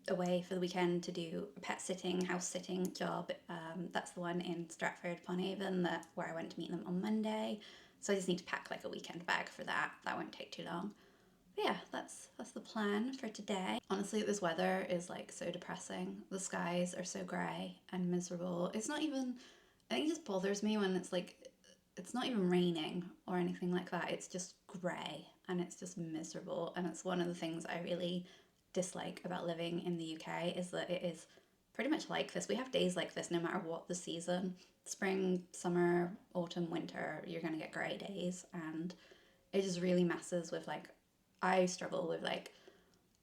away for the weekend to do a pet sitting, house sitting job. That's the one in Stratford upon Avon where I went to meet them on Monday. So I just need to pack like a weekend bag for that. That won't take too long. But yeah, that's the plan for today. Honestly, this weather is like so depressing. The skies are so grey and miserable. It's not even, I think it just bothers me when it's like it's not even raining or anything like that. It's just grey and it's just miserable. And it's one of the things I really dislike about living in the UK is that it is pretty much like this. We have days like this no matter what the season. Spring, summer, autumn, winter, you're going to get grey days. And it just really messes with like, I struggle with like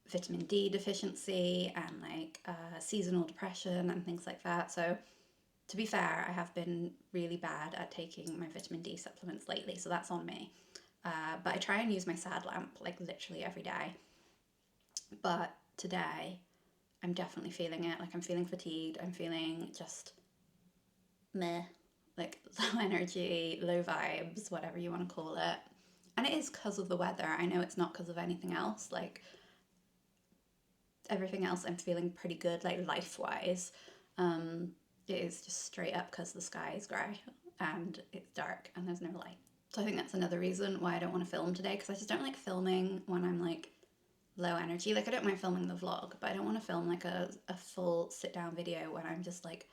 vitamin D deficiency and like seasonal depression and things like that. So to be fair, I have been really bad at taking my vitamin D supplements lately, so that's on me. But I try and use my sad lamp like literally every day. But today, I'm definitely feeling it. Like I'm feeling fatigued. I'm feeling just meh, like low energy, low vibes, whatever you want to call it. And it is because of the weather. I know it's not because of anything else. Like everything else, I'm feeling pretty good, like life wise. Um, it is just straight up because the sky is grey and it's dark and there's no light. So I think that's another reason why I don't want to film today, because I just don't like filming when I'm like low energy. Like I don't mind filming the vlog, but I don't want to film like a full sit down video when I'm just like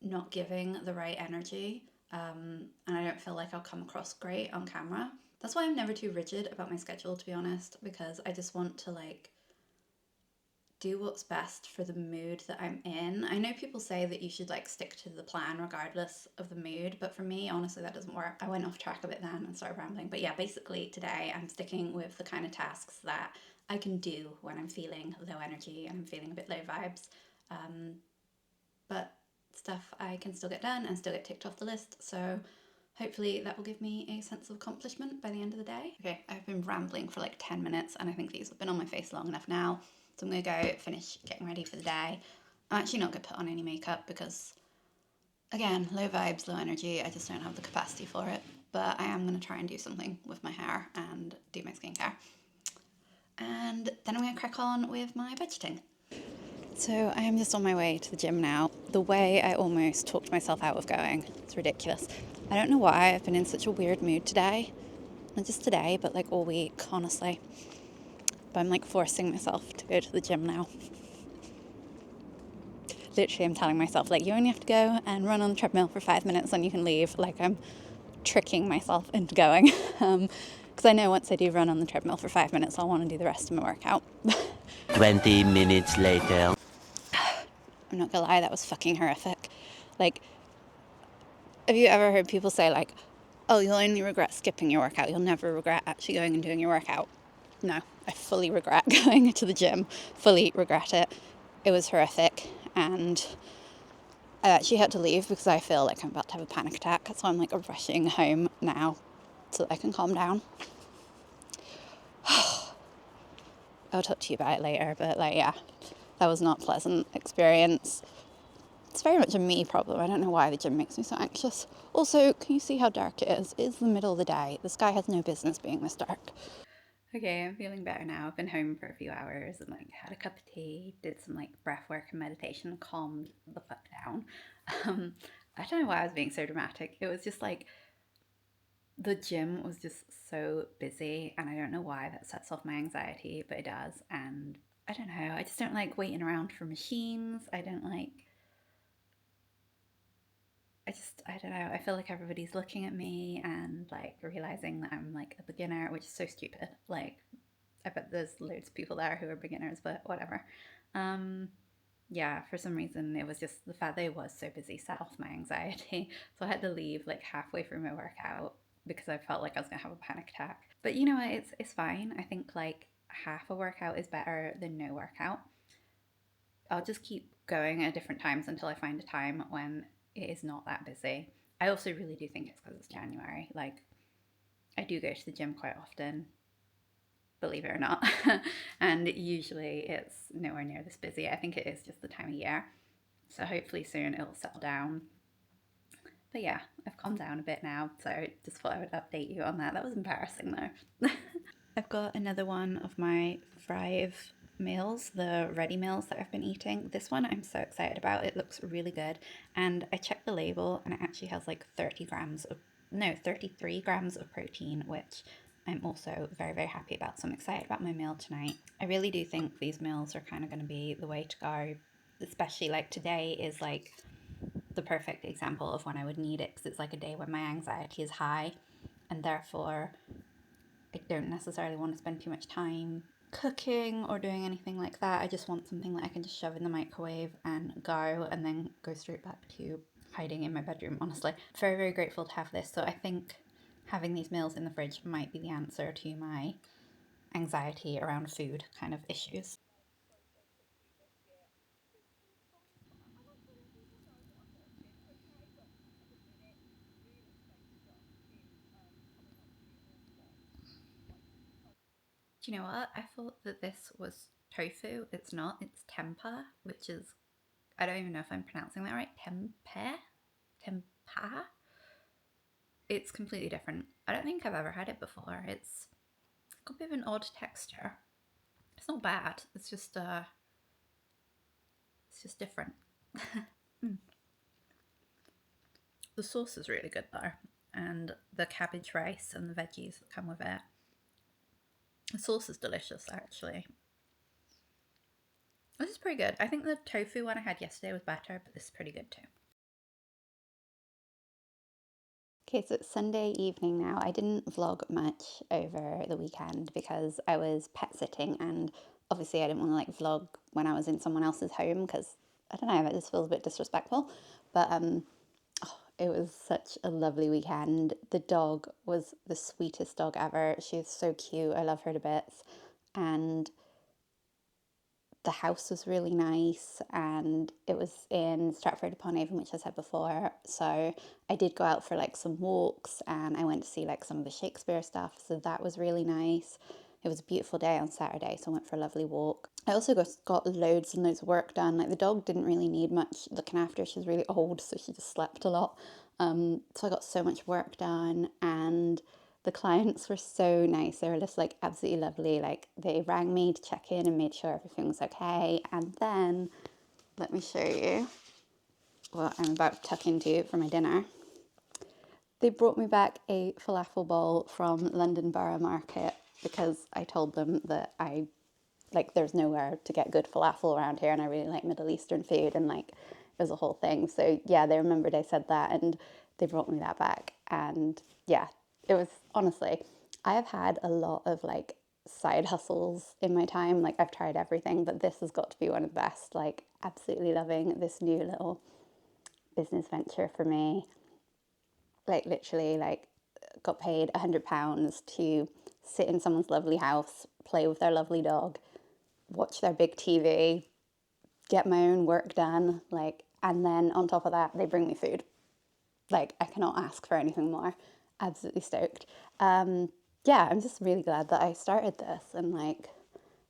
not giving the right energy. And I don't feel like I'll come across great on camera. That's why I'm never too rigid about my schedule, to be honest, because I just want to like do what's best for the mood that I'm in. I know people say that you should like stick to the plan regardless of the mood, but for me, honestly, that doesn't work. I went off track a bit then and started rambling. But yeah, basically today I'm sticking with the kind of tasks that I can do when I'm feeling low energy and I'm feeling a bit low vibes. But stuff I can still get done and still get ticked off the list. So hopefully that will give me a sense of accomplishment by the end of the day. Okay, I've been rambling for like 10 minutes and I think these have been on my face long enough now. So I'm going to go finish getting ready for the day. I'm actually not going to put on any makeup because, again, low vibes, low energy. I just don't have the capacity for it. But I am going to try and do something with my hair and do my skincare. And then I'm going to crack on with my budgeting. So I am just on my way to the gym now. The way I almost talked myself out of going, it's ridiculous. I don't know why I've been in such a weird mood today. Not just today, but like all week, honestly. But I'm like forcing myself to go to the gym now. Literally, I'm telling myself, like, you only have to go and run on the treadmill for 5 minutes and you can leave. Like, I'm tricking myself into going. Because I know once I do run on the treadmill for 5 minutes, I'll want to do the rest of my workout. 20 minutes later. I'm not gonna lie, that was fucking horrific. Like, have you ever heard people say, like, oh, you'll only regret skipping your workout, you'll never regret actually going and doing your workout? No, I fully regret going to the gym, fully regret it. It was horrific, and I actually had to leave because I feel like I'm about to have a panic attack, so I'm like rushing home now so that I can calm down. I'll talk to you about it later, but like, yeah, that was not a pleasant experience. It's very much a me problem. I don't know why the gym makes me so anxious. Also, can you see how dark it is? It's the middle of the day. The sky has no business being this dark. Okay, I'm feeling better now. I've been home for a few hours and like had a cup of tea, did some like breath work and meditation, calmed the fuck down. I don't know why I was being so dramatic. It was just like the gym was just so busy, and I don't know why that sets off my anxiety, but it does. And I don't know, I just don't like waiting around for machines. I don't like, I don't know, I feel like everybody's looking at me and like realizing that I'm like a beginner, which is so stupid. Like, I bet there's loads of people there who are beginners, but whatever. Yeah, for some reason, it was just the fact that it was so busy set off my anxiety. So I had to leave like halfway through my workout because I felt like I was gonna have a panic attack. But you know what? It's fine. I think like half a workout is better than no workout. I'll just keep going at different times until I find a time when it is not that busy. I also really do think it's because it's January. Like, I do go to the gym quite often, believe it or not. And usually it's nowhere near this busy. I think it is just the time of year. So hopefully soon it'll settle down. But yeah, I've calmed down a bit now. So I just thought I would update you on that. That was embarrassing though. I've got another one of my Thrive meals, the ready meals that I've been eating. This one I'm so excited about. It looks really good. And I checked the label and it actually has like 33 grams of protein, which I'm also very, very happy about. So I'm excited about my meal tonight. I really do think these meals are kind of going to be the way to go, especially like today is like the perfect example of when I would need it, because it's like a day when my anxiety is high, and therefore I don't necessarily want to spend too much time cooking or doing anything like that. I just want something that I can just shove in the microwave and go, and then go straight back to hiding in my bedroom, honestly. Very, very grateful to have this. So I think having these meals in the fridge might be the answer to my anxiety around food kind of issues. Do you know what? I thought that this was tofu. It's not. It's tempeh, which is, I don't even know if I'm pronouncing that right. Tempeh? Tempeh? It's completely different. I don't think I've ever had it before. It's got a bit of an odd texture. It's not bad. It's just different. Mm. The sauce is really good though, and the cabbage rice and the veggies that come with it. The sauce is delicious actually. This is pretty good. I think the tofu one I had yesterday was better, but this is pretty good too. Okay, so it's Sunday evening now. I didn't vlog much over the weekend because I was pet sitting, and obviously I didn't want to like vlog when I was in someone else's home because I don't know, it just feels a bit disrespectful. But it was such a lovely weekend. The dog was the sweetest dog ever. She's so cute. I love her to bits. And the house was really nice, and it was in Stratford upon Avon, which I said before. So I did go out for like some walks, and I went to see like some of the Shakespeare stuff. So that was really nice. It was a beautiful day on Saturday, so I went for a lovely walk. I also got loads and loads of work done. Like the dog didn't really need much looking after. She's really old, so she just slept a lot. So I got so much work done, and the clients were so nice. They were just like absolutely lovely. Like they rang me to check in and made sure everything was okay. And then let me show you what I'm about to tuck into for my dinner. They brought me back a falafel bowl from London Borough Market because I told them that I like there's nowhere to get good falafel around here, and I really like Middle Eastern food, and like it was a whole thing. So yeah, they remembered I said that, and they brought me that back. And yeah, it was honestly, I have had a lot of like side hustles in my time. Like I've tried everything, but this has got to be one of the best. Like absolutely loving this new little business venture for me. Like literally, like got paid £100 to sit in someone's lovely house, play with their lovely dog, watch their big TV, get my own work done, like, and then on top of that, they bring me food. Like, I cannot ask for anything more. Absolutely stoked. Yeah, I'm just really glad that I started this, and like,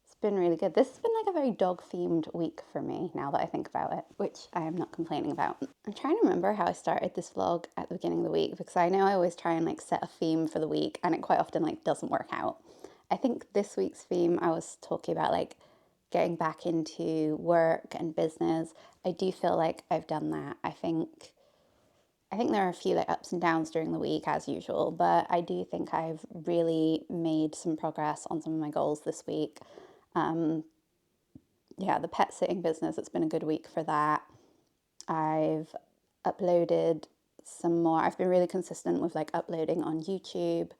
it's been really good. This has been like a very dog themed week for me now that I think about it, which I am not complaining about. I'm trying to remember how I started this vlog at the beginning of the week because I know I always try and like set a theme for the week, and it quite often like doesn't work out. I think this week's theme I was talking about like getting back into work and business. I do feel like I've done that. I think there are a few like ups and downs during the week as usual, but I do think I've really made some progress on some of my goals this week. Yeah, the pet sitting business, it's been a good week for that. I've uploaded some more. I've been really consistent with like uploading on YouTube.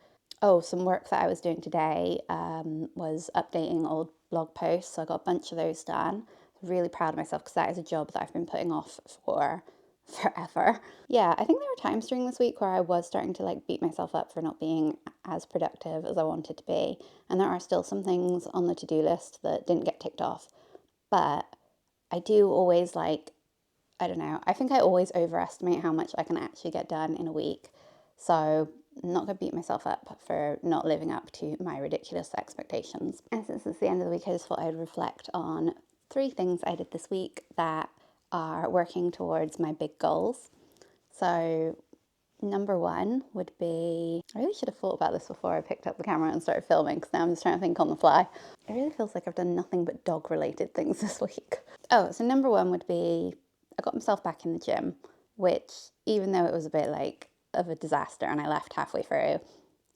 Oh, some work that I was doing today was updating old blog posts. So I got a bunch of those done. Really proud of myself because that is a job that I've been putting off for forever. Yeah, I think there were times during this week where I was starting to like beat myself up for not being as productive as I wanted to be. And there are still some things on the to-do list that didn't get ticked off. But I do always like, I don't know, I think I always overestimate how much I can actually get done in a week. So I'm not going to beat myself up for not living up to my ridiculous expectations. And since it's the end of the week, I just thought I'd reflect on 3 things I did this week that are working towards my big goals. So number 1 would be, I really should have thought about this before I picked up the camera and started filming because now I'm just trying to think on the fly. It really feels like I've done nothing but dog related things this week. Oh, so number 1 would be I got myself back in the gym, which even though it was a bit like of a disaster and I left halfway through,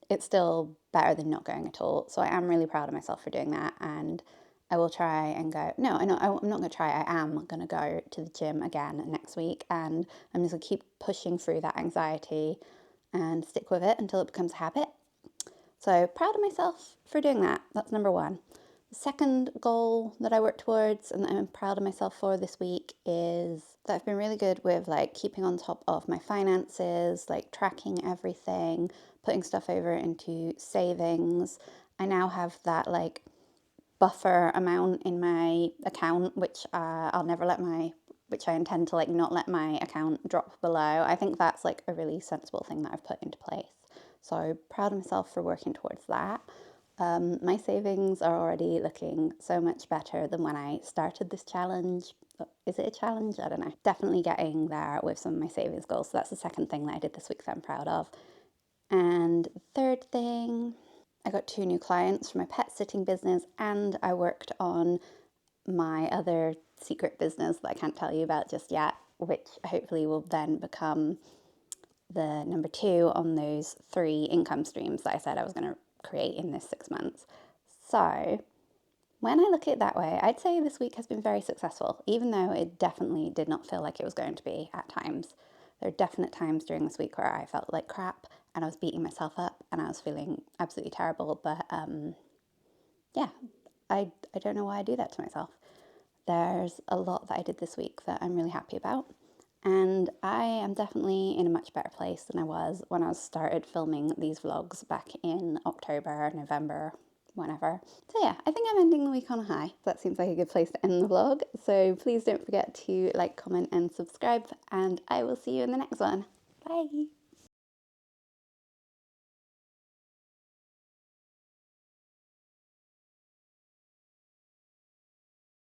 it's still better than not going at all. So I am really proud of myself for doing that, and I will try and go. No, I'm not going to try. I am going to go to the gym again next week, and I'm just going to keep pushing through that anxiety and stick with it until it becomes a habit. So proud of myself for doing that. That's number one. The second goal that I work towards and that I'm proud of myself for this week is that I've been really good with like keeping on top of my finances, like tracking everything, putting stuff over into savings. I now have that like buffer amount in my account, which which I intend to like not let my account drop below. I think that's like a really sensible thing that I've put into place. So proud of myself for working towards that. My savings are already looking so much better than when I started this challenge. Is it a challenge? I don't know. Definitely getting there with some of my savings goals. So that's the second thing that I did this week that I'm proud of. And the third thing, I got 2 new clients for my pet sitting business, and I worked on my other secret business that I can't tell you about just yet, which hopefully will then become the number 2 on those 3 income streams that I said I was going to create in this 6 months. So when I look at it that way, I'd say this week has been very successful, even though it definitely did not feel like it was going to be at times. There are definite times during this week where I felt like crap and I was beating myself up and I was feeling absolutely terrible. But yeah, I don't know why I do that to myself. There's a lot that I did this week that I'm really happy about. And I am definitely in a much better place than I was when I started filming these vlogs back in October, November, whenever. So yeah, I think I'm ending the week on a high. That seems like a good place to end the vlog. So please don't forget to like, comment and subscribe, and I will see you in the next one. Bye!